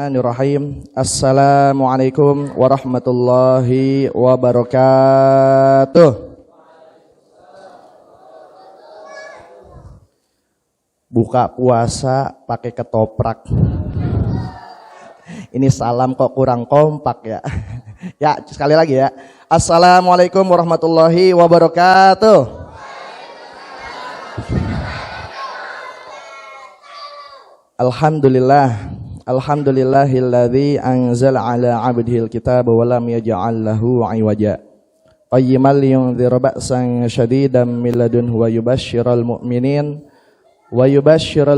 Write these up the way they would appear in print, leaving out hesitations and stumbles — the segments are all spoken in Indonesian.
Bismillahirrahmanirrahim. Assalamualaikum warahmatullahi wabarakatuh. Buka puasa pakai ketoprak. Ini salam kok kurang kompak ya. Ya, sekali lagi ya. Assalamualaikum warahmatullahi wabarakatuh. Alhamdulillahilladzi anzala ala 'abdihil kitaba wa lam yaj'al lahu 'iwaja. Qayyiman liyundzira ba'san syadidan min ladunhu wa yubashshiral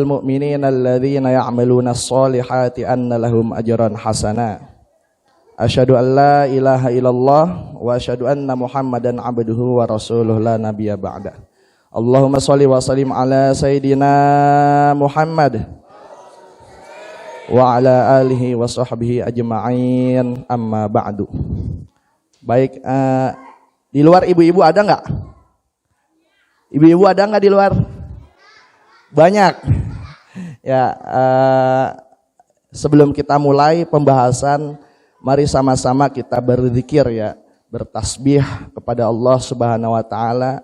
mu'minina alladzina ya'maluna as-solihati anna lahum ajran hasana. Asyhadu an la ilaha illallah wa asyhadu anna Muhammadan 'abduhu wa rasuluhu la nabiyya ba'da. Allahumma shalli wa sallim ala sayidina Muhammad wa ala alihi wa sahbihi ajma'in, amma ba'du. Baik, di luar ibu-ibu ada nggak? Ibu-ibu ada nggak di luar? Banyak. Ya, sebelum kita mulai pembahasan, mari sama-sama kita berzikir ya, bertasbih kepada Allah Subhanahu wa taala,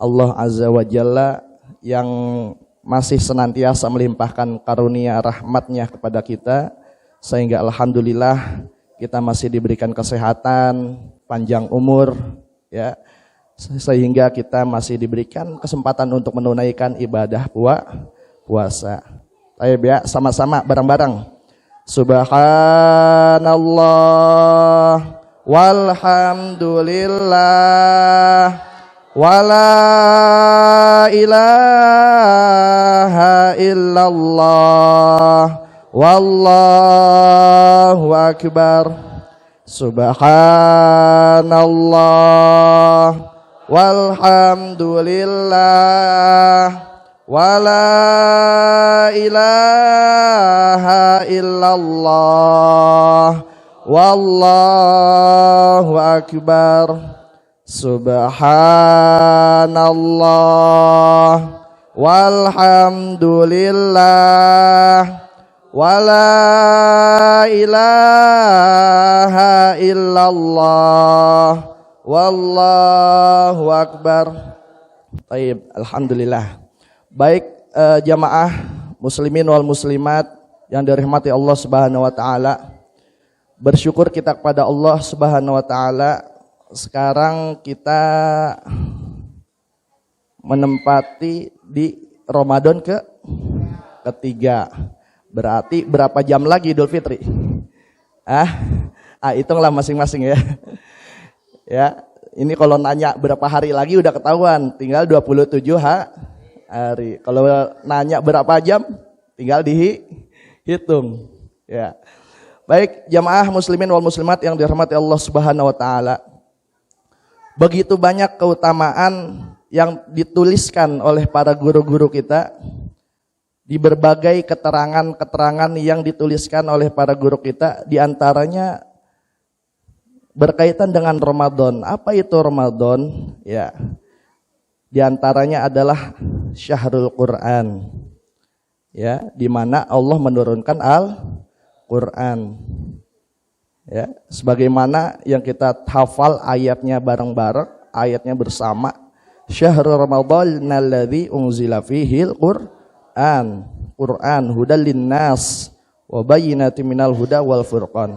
Allah Azza wa Jalla yang masih senantiasa melimpahkan karunia rahmatnya kepada kita, sehingga alhamdulillah kita masih diberikan kesehatan, panjang umur ya, sehingga kita masih diberikan kesempatan untuk menunaikan ibadah puasa. Ayo ya, sama-sama bareng-bareng. Subhanallah walhamdulillah wala ilaha illallah wallahu akbar. Subhanallah walhamdulillah wala ilaha illallah wallahu akbar. Subhanallah walhamdulillah wala ilaha illallah wallahu akbar. Baik, alhamdulillah. Baik, jamaah muslimin wal muslimat yang dirahmati Allah Subhanahu wa taala. Bersyukur kita kepada Allah Subhanahu wa taala. Sekarang kita menempati di Ramadan ketiga. Berarti berapa jam lagi Idul Fitri? Hitunglah masing-masing ya. Ya, ini kalau nanya berapa hari lagi udah ketahuan, tinggal 27 hari. Kalau nanya berapa jam, tinggal dihitung. Ya. Baik, jamaah muslimin wal muslimat yang dirahmati Allah Subhanahu wa taala. Begitu banyak keutamaan yang dituliskan oleh para guru-guru kita, di berbagai keterangan-keterangan yang dituliskan oleh para guru kita, di antaranya berkaitan dengan Ramadan. Apa itu Ramadan? Ya, di antaranya adalah Syahrul Quran. Ya, di mana Allah menurunkan Al-Quran. Ya, sebagaimana yang kita hafal ayatnya bareng-bareng, ayatnya bersama. Syahrul Ramadan alladzi unzila fihil Qur'an. Qur'an hudal linnas wa bayyinatin minal huda wal furqan.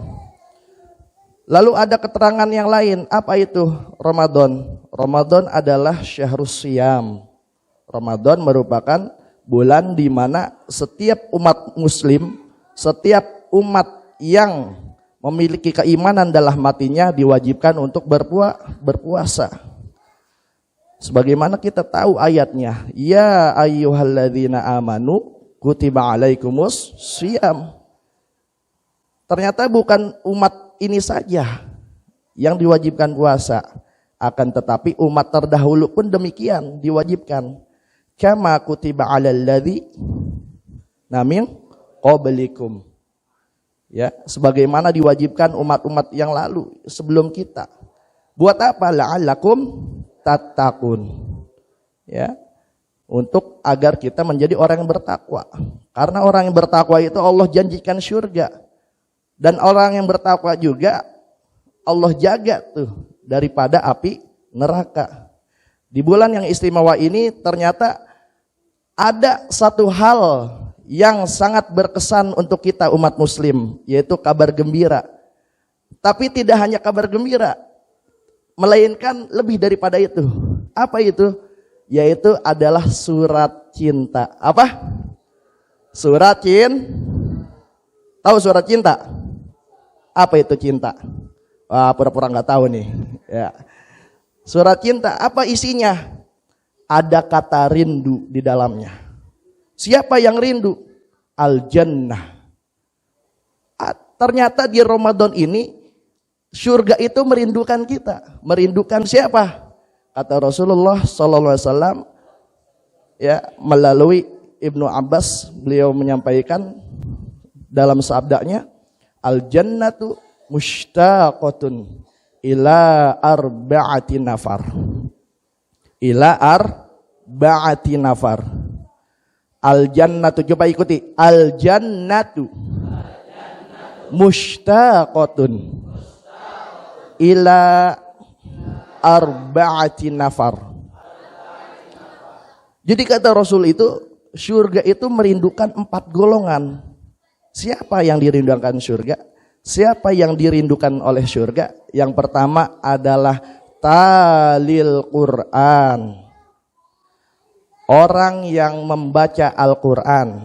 Lalu ada keterangan yang lain. Apa itu Ramadan? Ramadan adalah syahrus siyam. Ramadan merupakan bulan di mana setiap umat muslim, setiap umat yang memiliki keimanan dalam hatinya diwajibkan untuk berpuasa. Sebagaimana kita tahu ayatnya, ya ayyuhalladzina amanu kutiba alaikumus syiyam. Ternyata bukan umat ini saja yang diwajibkan puasa, akan tetapi umat terdahulu pun demikian diwajibkan. Kama kutiba alal ladzina min qablikum. Ya, sebagaimana diwajibkan umat-umat yang lalu sebelum kita. Buat apa? La'allakum tattaqun. Ya, untuk agar kita menjadi orang yang bertakwa. Karena orang yang bertakwa itu Allah janjikan syurga. Dan orang yang bertakwa juga Allah jaga tuh daripada api neraka. Di bulan yang istimewa ini ternyata ada satu hal yang sangat berkesan untuk kita umat muslim, yaitu kabar gembira. Tapi tidak hanya kabar gembira, melainkan lebih daripada itu. Apa itu? Yaitu adalah surat cinta. Apa? Surat cinta. Tahu surat cinta? Apa itu cinta? Wah, pura-pura nggak tahu nih. Ya. Surat cinta, apa isinya? Ada kata rindu di dalamnya. Siapa yang rindu? Al-Jannah. Ternyata di Ramadan ini surga itu merindukan kita. Merindukan siapa? Kata Rasulullah SAW, ya, melalui Ibnu Abbas, beliau menyampaikan dalam sabdanya, Al-Jannatu mushtaqatun ila arba'ati nafar. Ila arba'ati nafar. Al-jannatu, coba ikuti. Al-jannatu mushtaqatun ila arba'ati nafar. Jadi kata Rasul itu, surga itu merindukan 4 golongan. Siapa yang dirindukan surga? Siapa yang dirindukan oleh surga? Yang pertama adalah talil Quran. Orang yang membaca Al-Quran.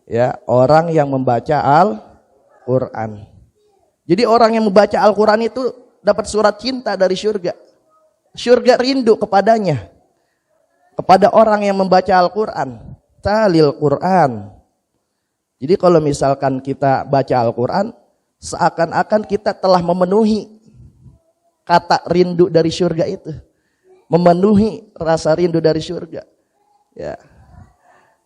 Ya, orang yang membaca Al-Quran. Jadi orang yang membaca Al-Quran itu dapat surat cinta dari surga. Surga rindu kepadanya. Kepada orang yang membaca Al-Quran. Talil Quran. Jadi kalau misalkan kita baca Al-Quran, seakan-akan kita telah memenuhi kata rindu dari surga itu. Memenuhi rasa rindu dari surga. Ya.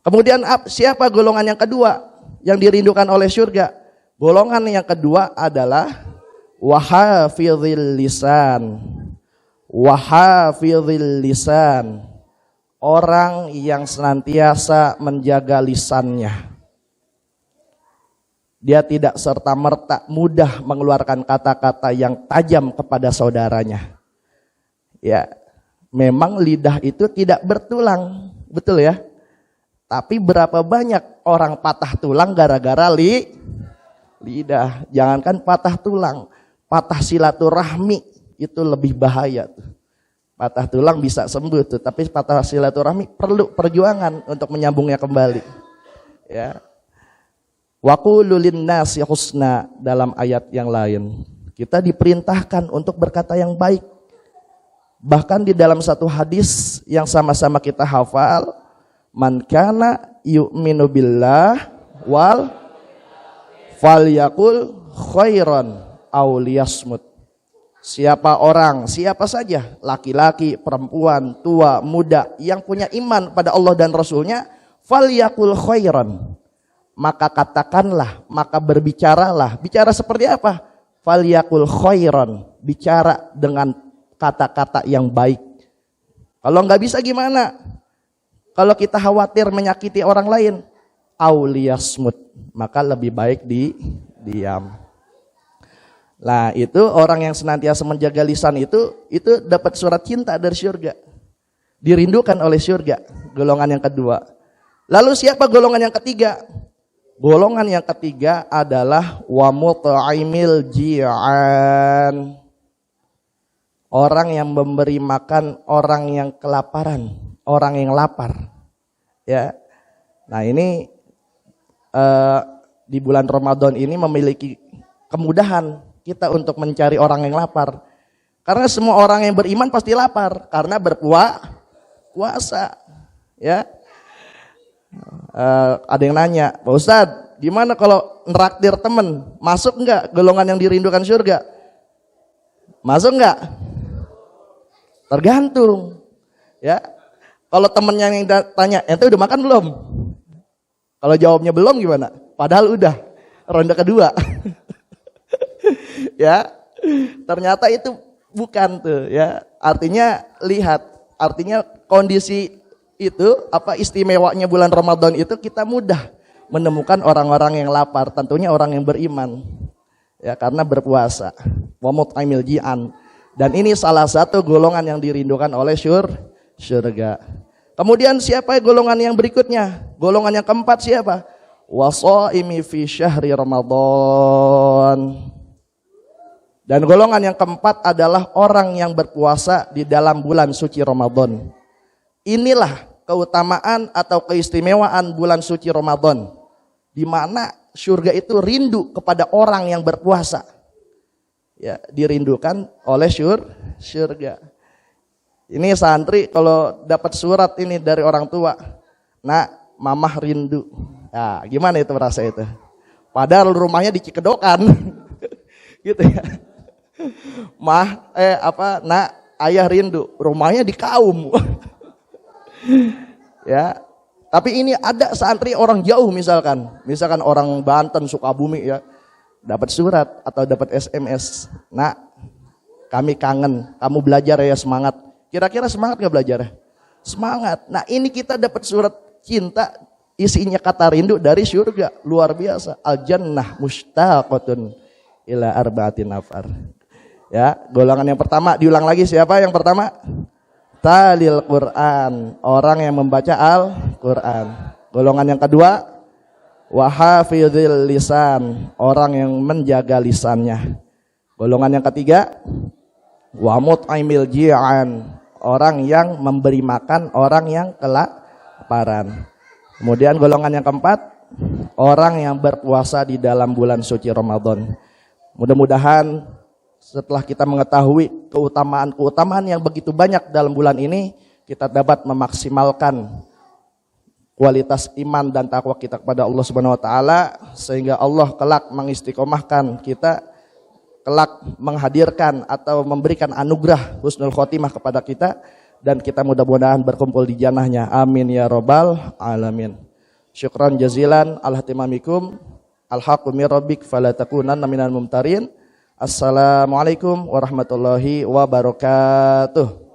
Kemudian siapa golongan yang kedua yang dirindukan oleh surga? Golongan yang kedua adalah wahafizil lisan. Wahafizil lisan. Orang yang senantiasa menjaga lisannya. Dia tidak serta-merta mudah mengeluarkan kata-kata yang tajam kepada saudaranya. Ya, memang lidah itu tidak bertulang, betul ya? Tapi berapa banyak orang patah tulang gara-gara lidah. Jangankan patah tulang, patah silaturahmi itu lebih bahaya tuh. Patah tulang bisa sembuh tuh, tapi patah silaturahmi perlu perjuangan untuk menyambungnya kembali. Ya. Wa qulu linnasi husna, dalam ayat yang lain. Kita diperintahkan untuk berkata yang baik. Bahkan di dalam satu hadis yang sama-sama kita hafal, man kana yu'minu billah wal falyaqul khairan aw liyasmut. Siapa orang, siapa saja, laki-laki, perempuan, tua, muda, yang punya iman pada Allah dan Rasulnya, falyaqul khairan, maka katakanlah, maka berbicaralah. Bicara seperti apa? Falyaqul khairan, bicara dengan kata-kata yang baik. Kalau nggak bisa gimana? Kalau kita khawatir menyakiti orang lain, auliyasmut, maka lebih baik diam. Nah, itu orang yang senantiasa menjaga lisan itu dapat surat cinta dari surga. Dirindukan oleh surga, golongan yang kedua. Lalu siapa golongan yang ketiga? Golongan yang ketiga adalah wa mut'imil ji'an. Orang yang memberi makan orang yang kelaparan, orang yang lapar. Ya. Nah, ini di bulan Ramadan ini memiliki kemudahan kita untuk mencari orang yang lapar. Karena semua orang yang beriman pasti lapar karena berpuasa. Ya. Ada yang nanya, Pak Ustadz, gimana kalau neraktir temen, masuk enggak golongan yang dirindukan surga? Masuk enggak? Tergantung. Ya. Kalau temennya yang tanya, ente udah makan belum? Kalau jawabnya belum gimana? Padahal udah ronde kedua. Ya. Ternyata itu bukan tuh, ya. Artinya lihat, artinya kondisi itu, apa istimewanya bulan Ramadan itu kita mudah menemukan orang-orang yang lapar, tentunya orang yang beriman. Ya, karena berpuasa. Wa mut'imil ji'an. Dan ini salah satu golongan yang dirindukan oleh syurga. Kemudian siapa golongan yang berikutnya? Golongan yang keempat siapa? Wasaimi fi syahri Ramadan. Dan golongan yang keempat adalah orang yang berpuasa di dalam bulan suci Ramadan. Inilah keutamaan atau keistimewaan bulan suci Ramadan, di mana surga itu rindu kepada orang yang berpuasa. Ya, dirindukan oleh surga. Ini santri kalau dapat surat ini dari orang tua, nak, mamah rindu. Nah, gimana itu rasa itu? Padahal rumahnya di Cikedokan. Gitu ya. Nak, ayah rindu, rumahnya di Kaum. Ya. Tapi ini ada santri orang jauh misalkan orang Banten, Sukabumi ya, dapat surat atau dapat SMS, nak, kami kangen, kamu belajar ya, semangat. Kira-kira semangat gak belajar? Semangat. Nah ini kita dapat surat cinta, isinya kata rindu dari surga, luar biasa. Al-jannah mushtaqatun ila arba'atin nafar. Ya, golongan yang pertama, diulang lagi siapa yang pertama? Talil Quran, orang yang membaca Al-Quran. Golongan yang kedua, wahafizil lisan, orang yang menjaga lisannya. Golongan yang ketiga, wa mut'imil ji'an, orang yang memberi makan orang yang kelaparan. Kemudian golongan yang keempat, orang yang berpuasa di dalam bulan suci Ramadan. Mudah-mudahan setelah kita mengetahui keutamaan yang begitu banyak dalam bulan ini, kita dapat memaksimalkan kualitas iman dan takwa kita kepada Allah Subhanahu wa taala, sehingga Allah kelak mengistiqomahkan kita, kelak menghadirkan atau memberikan anugerah husnul khotimah kepada kita, dan kita mudah-mudahan berkumpul di jannahnya. Amin ya rabbal alamin. Syukran jazilan alhatimamikum. Alhaqqu mir rabbik fala takunanna minal mumtarin. Assalamualaikum warahmatullahi wabarakatuh.